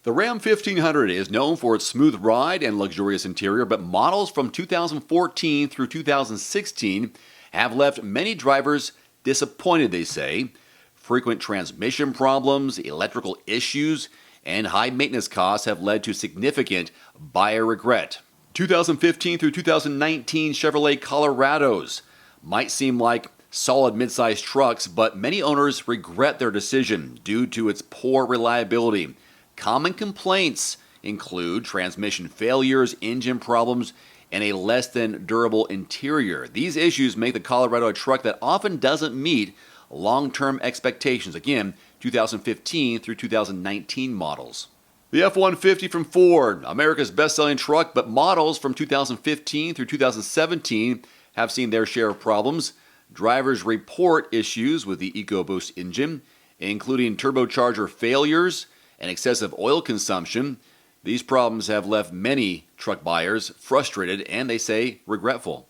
The Ram 1500 is known for its smooth ride and luxurious interior, but models from 2014 through 2016 have left many drivers disappointed, they say. Frequent transmission problems, electrical issues, and high maintenance costs have led to significant buyer regret. 2015 through 2019 Chevrolet Colorados might seem like solid midsize trucks, but many owners regret their decision due to its poor reliability. Common complaints include transmission failures, engine problems, and a less than durable interior. These issues make the Colorado a truck that often doesn't meet long-term expectations. Again, 2015 through 2019 models. The F-150 from Ford, America's best-selling truck, but models from 2015 through 2017 have seen their share of problems. Drivers report issues with the EcoBoost engine, including turbocharger failures and excessive oil consumption. These problems have left many truck buyers frustrated and, they say, regretful.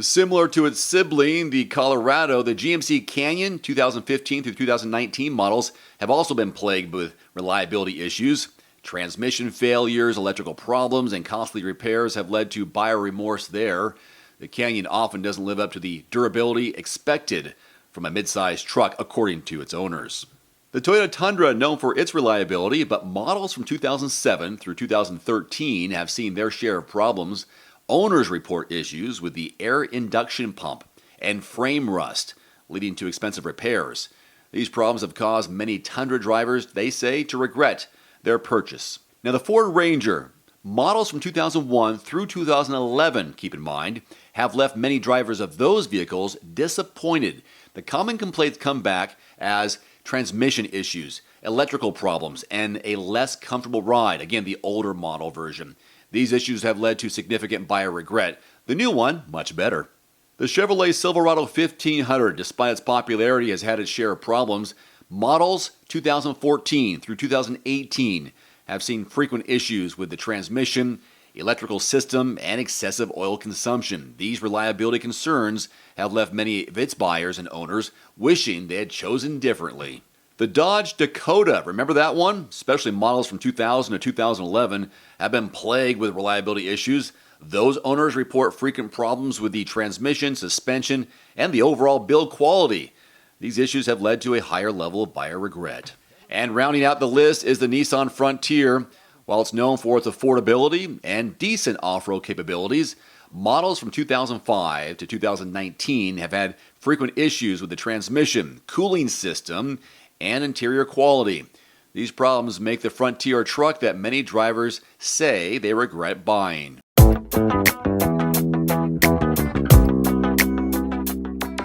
Similar to its sibling, the Colorado, the GMC Canyon 2015 through 2019 models have also been plagued with reliability issues. Transmission failures, electrical problems, and costly repairs have led to buyer remorse there. The Canyon often doesn't live up to the durability expected from a mid-sized truck, according to its owners. The Toyota Tundra, known for its reliability, but models from 2007 through 2013 have seen their share of problems. Owners report issues with the air induction pump and frame rust, leading to expensive repairs. These problems have caused many Tundra drivers, they say, to regret their purchase. Now, the Ford Ranger, models from 2001 through 2011, keep in mind, have left many drivers of those vehicles disappointed. The common complaints come back as transmission issues, electrical problems, and a less comfortable ride. Again, the older model version. These issues have led to significant buyer regret. The new one, much better. The Chevrolet Silverado 1500, despite its popularity, has had its share of problems. Models 2014 through 2018 have seen frequent issues with the transmission, electrical system, and excessive oil consumption. These reliability concerns have left many of its buyers and owners wishing they had chosen differently. The Dodge Dakota, remember that one? Especially models from 2000 to 2011 have been plagued with reliability issues. Those owners report frequent problems with the transmission, suspension, and the overall build quality. These issues have led to a higher level of buyer regret. And rounding out the list is the Nissan Frontier. While it's known for its affordability and decent off-road capabilities, models from 2005 to 2019 have had frequent issues with the transmission, cooling system, and interior quality. These problems make the Frontier a truck that many drivers say they regret buying.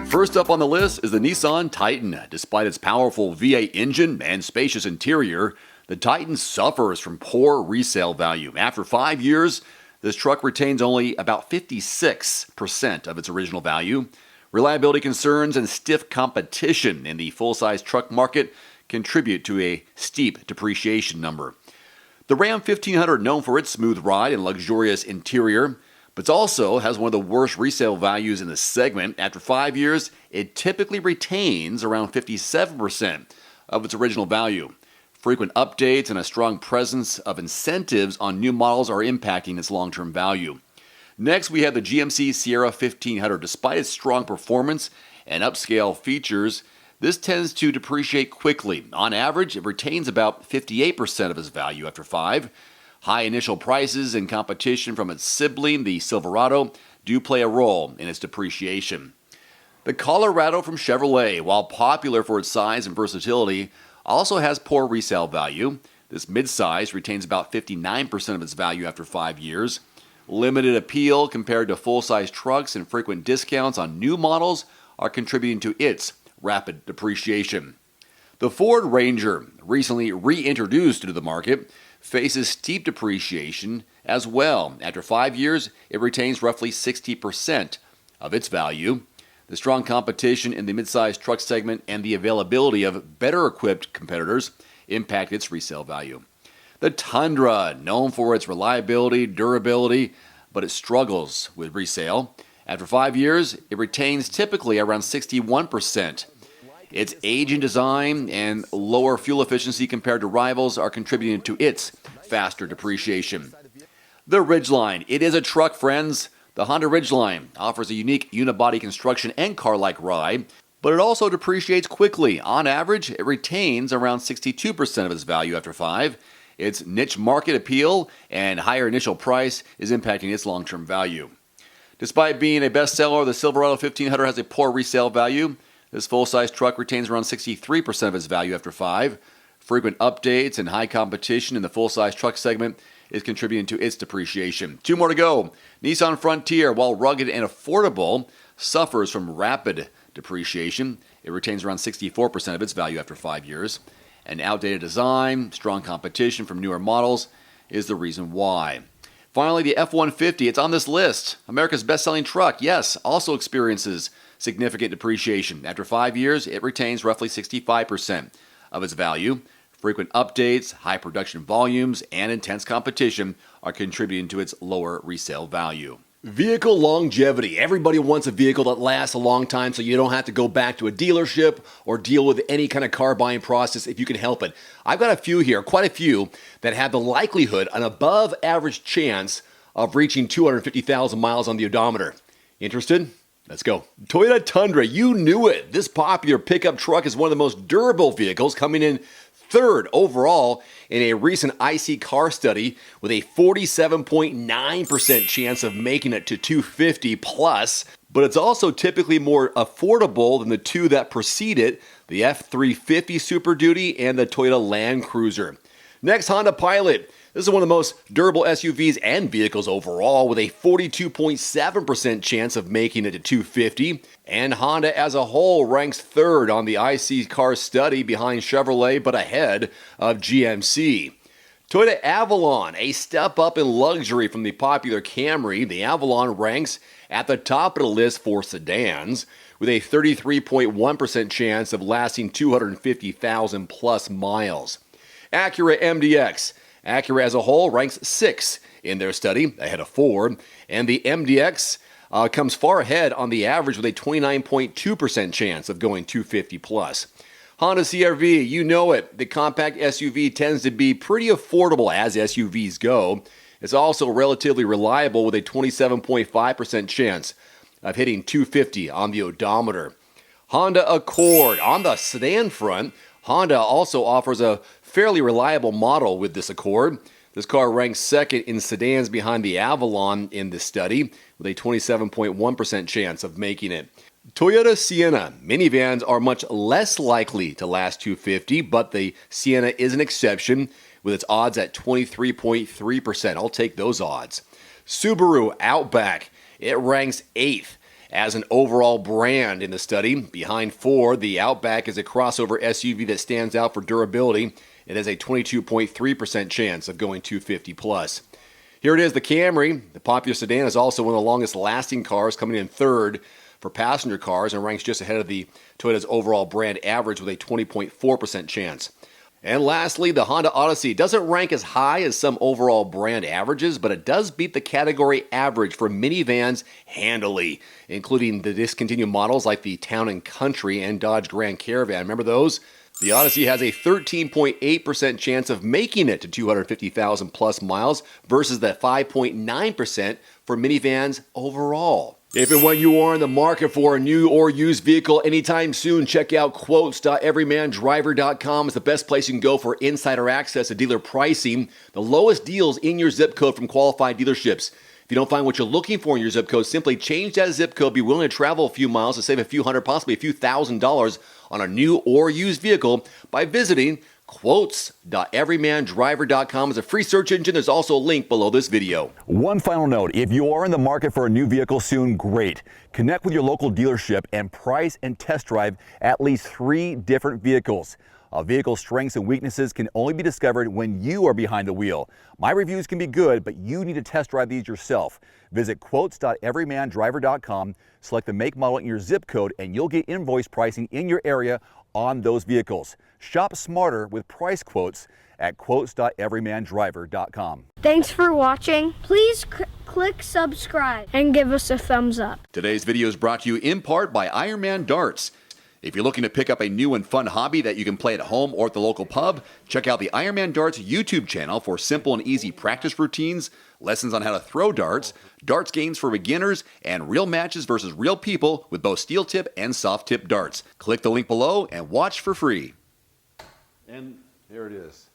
First up on the list is the Nissan Titan. Despite its powerful V8 engine and spacious interior, the Titan suffers from poor resale value. After 5 years, this truck retains only about 56% of its original value. Reliability concerns and stiff competition in the full-size truck market contribute to a steep depreciation number. The Ram 1500, known for its smooth ride and luxurious interior, but also has one of the worst resale values in the segment. After 5 years, it typically retains around 57% of its original value. Frequent updates and a strong presence of incentives on new models are impacting its long-term value. Next, we have the GMC Sierra 1500. Despite its strong performance and upscale features, this tends to depreciate quickly. On average, it retains about 58% of its value after 5. High initial prices and competition from its sibling, the Silverado, do play a role in its depreciation. The Colorado from Chevrolet, while popular for its size and versatility, also has poor resale value. This midsize retains about 59% of its value after 5 years. Limited appeal compared to full-size trucks and frequent discounts on new models are contributing to its rapid depreciation. The Ford Ranger, recently reintroduced to the market, faces steep depreciation as well. After 5 years, it retains roughly 60% of its value. The strong competition in the midsize truck segment and the availability of better-equipped competitors impact its resale value. The Tundra, known for its reliability, durability, but it struggles with resale. After 5 years, it retains typically around 61%. Its age in design and lower fuel efficiency compared to rivals are contributing to its faster depreciation. The Ridgeline. It is a truck, friends. The Honda Ridgeline offers a unique unibody construction and car-like ride, but it also depreciates quickly. On average, it retains around 62% of its value after 5. Its niche market appeal and higher initial price is impacting its long-term value. Despite being a bestseller, the Silverado 1500 has a poor resale value. This full-size truck retains around 63% of its value after 5. Frequent updates and high competition in the full-size truck segment is contributing to its depreciation. 2 more to go. Nissan Frontier, while rugged and affordable, suffers from rapid depreciation. It retains around 64% of its value after 5 years. An outdated design, strong competition from newer models is the reason why. Finally, the F-150, it's on this list. America's best-selling truck, yes, also experiences significant depreciation. After 5 years, it retains roughly 65% of its value. Frequent updates, high production volumes, and intense competition are contributing to its lower resale value. Vehicle longevity. Everybody wants a vehicle that lasts a long time so you don't have to go back to a dealership or deal with any kind of car buying process if you can help it. I've got a few here, quite a few, that have the likelihood, an above average chance of reaching 250,000 miles on the odometer. Interested? Let's go. Toyota Tundra, you knew it. This popular pickup truck is one of the most durable vehicles, coming in third overall in a recent IC car study with a 47.9% chance of making it to 250 plus. But it's also typically more affordable than the two that precede it, the F350 Super Duty and the Toyota Land Cruiser. Next, Honda Pilot. This is one of the most durable SUVs and vehicles overall, with a 42.7% chance of making it to 250. And Honda as a whole ranks third on the IC car study behind Chevrolet, but ahead of GMC. Toyota Avalon, a step up in luxury from the popular Camry. The Avalon ranks at the top of the list for sedans, with a 33.1% chance of lasting 250,000 plus miles. Acura MDX. Acura as a whole ranks 6th in their study, ahead of Ford, and the MDX comes far ahead on the average with a 29.2% chance of going 250 plus. Honda CR-V, you know it. The compact SUV tends to be pretty affordable as SUVs go. It's also relatively reliable with a 27.5% chance of hitting 250 on the odometer. Honda Accord. On the sedan front, Honda also offers a fairly reliable model with this Accord. This car ranks second in sedans behind the Avalon in this study, with a 27.1% chance of making it. Toyota Sienna. Minivans are much less likely to last 250, but the Sienna is an exception, with its odds at 23.3%. I'll take those odds. Subaru Outback. It ranks 8th as an overall brand in the study. Behind Ford, the Outback is a crossover SUV that stands out for durability. It has a 22.3% chance of going 250 plus. Here it is, the Camry. The popular sedan is also one of the longest lasting cars, coming in third for passenger cars and ranks just ahead of the Toyota's overall brand average with a 20.4% chance. And lastly, the Honda Odyssey doesn't rank as high as some overall brand averages, but it does beat the category average for minivans handily, including the discontinued models like the Town & Country and Dodge Grand Caravan. Remember those? The Odyssey has a 13.8% chance of making it to 250,000 plus miles versus the 5.9% for minivans overall. If and when you are in the market for a new or used vehicle anytime soon, check out quotes.everymandriver.com. It's the best place you can go for insider access to dealer pricing, the lowest deals in your zip code from qualified dealerships. If you don't find what you're looking for in your zip code, simply change that zip code. Be willing to travel a few miles to save a few hundred, possibly a few $1,000s on a new or used vehicle by visiting quotes.everymandriver.com. It's a free search engine. There's also a link below this video. One final note, if you are in the market for a new vehicle soon, great. Connect with your local dealership and price and test drive at least 3 different vehicles. A vehicle's strengths and weaknesses can only be discovered when you are behind the wheel. My reviews can be good, but you need to test drive these yourself. Visit quotes.everymandriver.com, select the make, model, and your zip code, and you'll get invoice pricing in your area on those vehicles. Shop smarter with price quotes at quotes.everymandriver.com. Thanks for watching. Please click subscribe and give us a thumbs up. Today's video is brought to you in part by Ironman Darts. If you're looking to pick up a new and fun hobby that you can play at home or at the local pub, check out the Ironman Darts YouTube channel for simple and easy practice routines, lessons on how to throw darts, darts games for beginners, and real matches versus real people with both steel tip and soft tip darts. Click the link below and watch for free. And there it is.